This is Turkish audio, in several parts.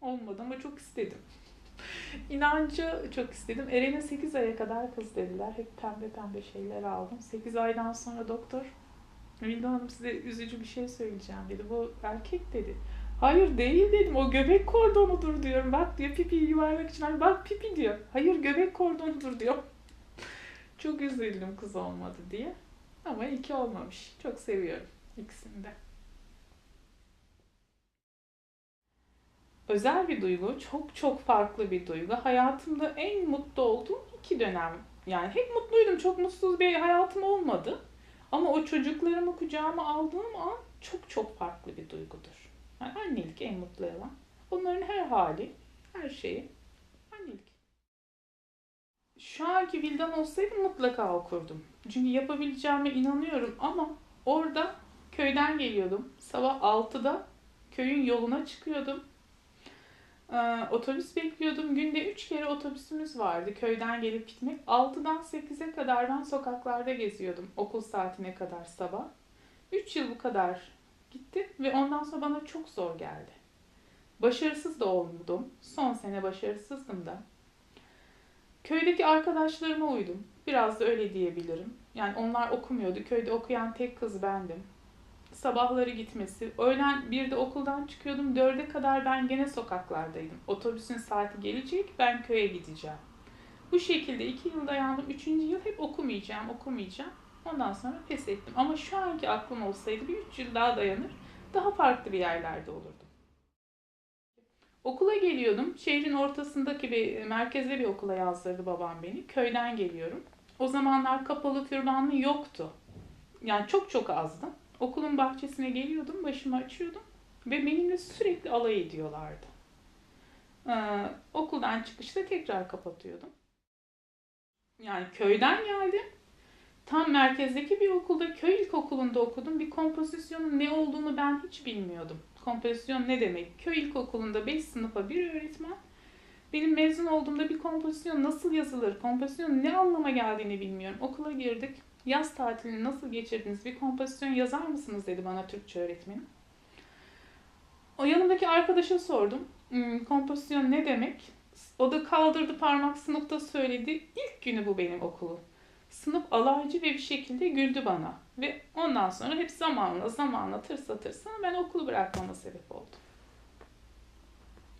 Olmadı ama çok istedim. İnancı çok istedim. Eren'e 8 aya kadar kız dediler. Hep pembe pembe şeyler aldım. 8 aydan sonra doktor, Vildan Hanım size üzücü bir şey söyleyeceğim dedi. Bu erkek dedi. Hayır değil dedim. O göbek kordonudur diyorum. Bak diyor pipi yuvarlak için. Ay, bak pipi diyor. Hayır göbek kordonudur diyor. Çok üzüldüm kız olmadı diye. Ama iki olmamış. Çok seviyorum ikisini de. Özel bir duygu. Çok çok farklı bir duygu. Hayatımda en mutlu olduğum iki dönem. Yani hep mutluydum. Çok mutsuz bir hayatım olmadı. Ama o çocuklarımı kucağıma aldığım an çok çok farklı bir duygudur. Yani annelik en mutlu olan. Onların her hali, her şeyi annelik. Şu anki Vildan olsaydı mutlaka okurdum. Çünkü yapabileceğime inanıyorum ama orada köyden geliyordum. Sabah 6'da köyün yoluna çıkıyordum. Otobüs bekliyordum. Günde 3 kere otobüsümüz vardı köyden gelip gitmek. 6'dan 8'e kadar ben sokaklarda geziyordum okul saatine kadar sabah. 3 yıl bu kadar gitti ve ondan sonra bana çok zor geldi. Başarısız da oldum. Son sene başarısızdım da. Köydeki arkadaşlarıma uydum. Biraz da öyle diyebilirim. Yani onlar okumuyordu. Köyde okuyan tek kız bendim. Sabahları gitmesi. Öğlen 1'de okuldan çıkıyordum. 4'e kadar ben gene sokaklardaydım. Otobüsün saati gelecek, ben köye gideceğim. Bu şekilde 2 yıl dayandım. 3. yıl hep okumayacağım, okumayacağım. Ondan sonra pes ettim. Ama şu anki aklım olsaydı bir 3 yıl daha dayanır. Daha farklı bir yerlerde olurdum. Okula geliyordum. Şehrin ortasındaki bir merkezde bir okula yazdırdı babam beni. Köyden geliyorum. O zamanlar kapalı türbanlı yoktu. Yani çok çok azdı. Okulun bahçesine geliyordum, başımı açıyordum ve benimle sürekli alay ediyorlardı. Okuldan çıkışta tekrar kapatıyordum. Yani köyden geldim. Tam merkezdeki bir okulda, köy ilkokulunda okudum. Bir kompozisyonun ne olduğunu ben hiç bilmiyordum. Kompozisyon ne demek? Köy ilkokulunda 5 sınıfa bir öğretmen. Benim mezun olduğumda bir kompozisyon nasıl yazılır, kompozisyonun ne anlama geldiğini bilmiyorum. Okula girdik. Yaz tatilini nasıl geçirdiniz? Bir kompozisyon yazar mısınız dedi bana Türkçe öğretmenim. O yanımdaki arkadaşa sordum. Kompozisyon ne demek? O da kaldırdı parmak sınıfta söyledi. İlk günü bu benim okulun. Sınıf alaycı ve bir şekilde güldü bana. Ve ondan sonra hep zamanla tırsa tırsa ben okulu bırakmama sebep oldu.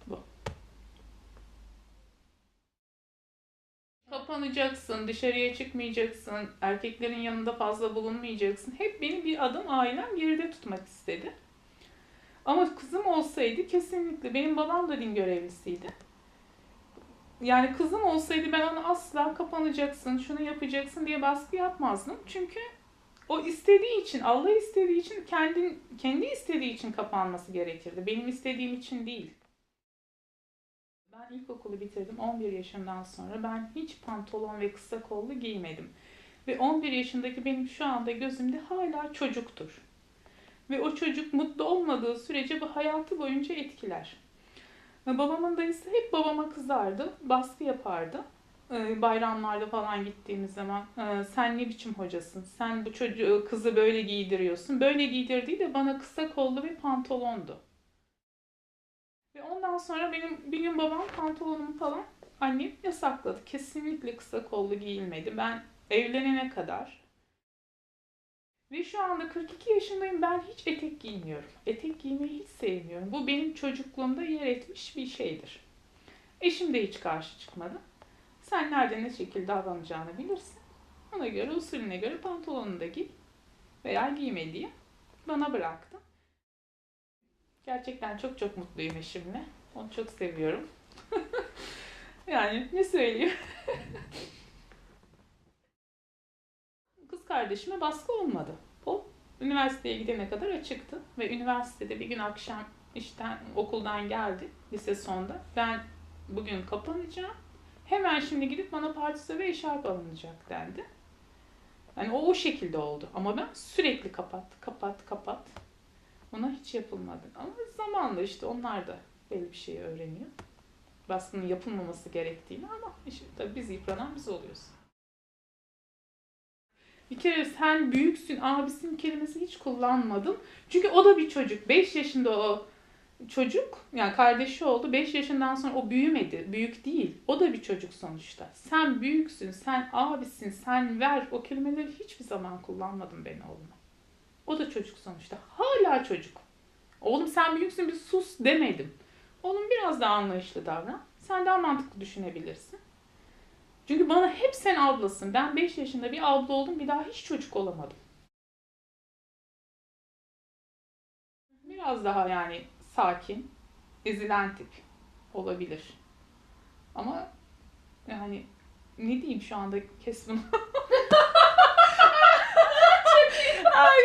Bu. Kapanacaksın, dışarıya çıkmayacaksın, erkeklerin yanında fazla bulunmayacaksın. Hep beni bir adım ailem geride tutmak istedi. Ama kızım olsaydı kesinlikle, benim babam da din görevlisiydi. Yani kızım olsaydı ben ona asla kapanacaksın, şunu yapacaksın diye baskı yapmazdım. Çünkü o istediği için, Allah istediği için, kendi istediği için kapanması gerekirdi. Benim istediğim için değil. Ben ilkokulu bitirdim 11 yaşından sonra. Ben hiç pantolon ve kısa kollu giymedim. Ve 11 yaşındaki benim şu anda gözümde hala çocuktur. Ve o çocuk mutlu olmadığı sürece bu hayatı boyunca etkiler. Babamın dayısı hep babama kızardı, baskı yapardı. Bayramlarda falan gittiğimiz zaman sen ne biçim hocasın, sen bu çocuğu kızı böyle giydiriyorsun. Böyle giydirdiği de bana kısa kollu bir pantolondu. Ve ondan sonra benim bir gün babam pantolonumu falan annem yasakladı. Kesinlikle kısa kollu giyilmedi. Ben evlenene kadar. Ve şu anda 42 yaşındayım. Ben hiç etek giymiyorum. Etek giymeyi hiç sevmiyorum. Bu benim çocukluğumda yer etmiş bir şeydir. Eşim de hiç karşı çıkmadı. Sen nerede ne şekilde davranacağını bilirsin. Ona göre usulüne göre pantolonunu da giy veya giyme diye bana bıraktı. Gerçekten çok çok mutluyum eşimle. Onu çok seviyorum. Yani ne söyleyeyim? Kız kardeşime baskı olmadı. O üniversiteye gidene kadar açıktı. Ve üniversitede bir gün akşam işten, okuldan geldi lise sonda. Ben bugün kapanacağım. Hemen şimdi gidip bana partisi ve eşarp alınacak dendi. Yani o şekilde oldu. Ama ben sürekli kapat, kapat, kapat. Ona hiç yapılmadı. Ama zamanla işte onlar da belli bir şeyi öğreniyor. Baskının yapılmaması gerektiğini ama işte tabii biz yıpranan biz oluyoruz. Bir kere sen büyüksün, abisin kelimesi hiç kullanmadım. Çünkü o da bir çocuk. 5 yaşında o. Çocuk, yani kardeşi oldu. 5 yaşından sonra o büyümedi. Büyük değil. O da bir çocuk sonuçta. Sen büyüksün, sen abisin, sen ver. O kelimeleri hiçbir zaman kullanmadım ben oğluma. O da çocuk sonuçta. Hala çocuk. Oğlum sen büyüksün, bir sus demedim. Oğlum biraz daha anlayışlı davran. Sen daha mantıklı düşünebilirsin. Çünkü bana hep sen ablasın. Ben 5 yaşında bir abla oldum, bir daha hiç çocuk olamadım. Biraz daha yani sakin, ezilen tip olabilir. Ama yani ne diyeyim şu anda, kes bunu. Ay,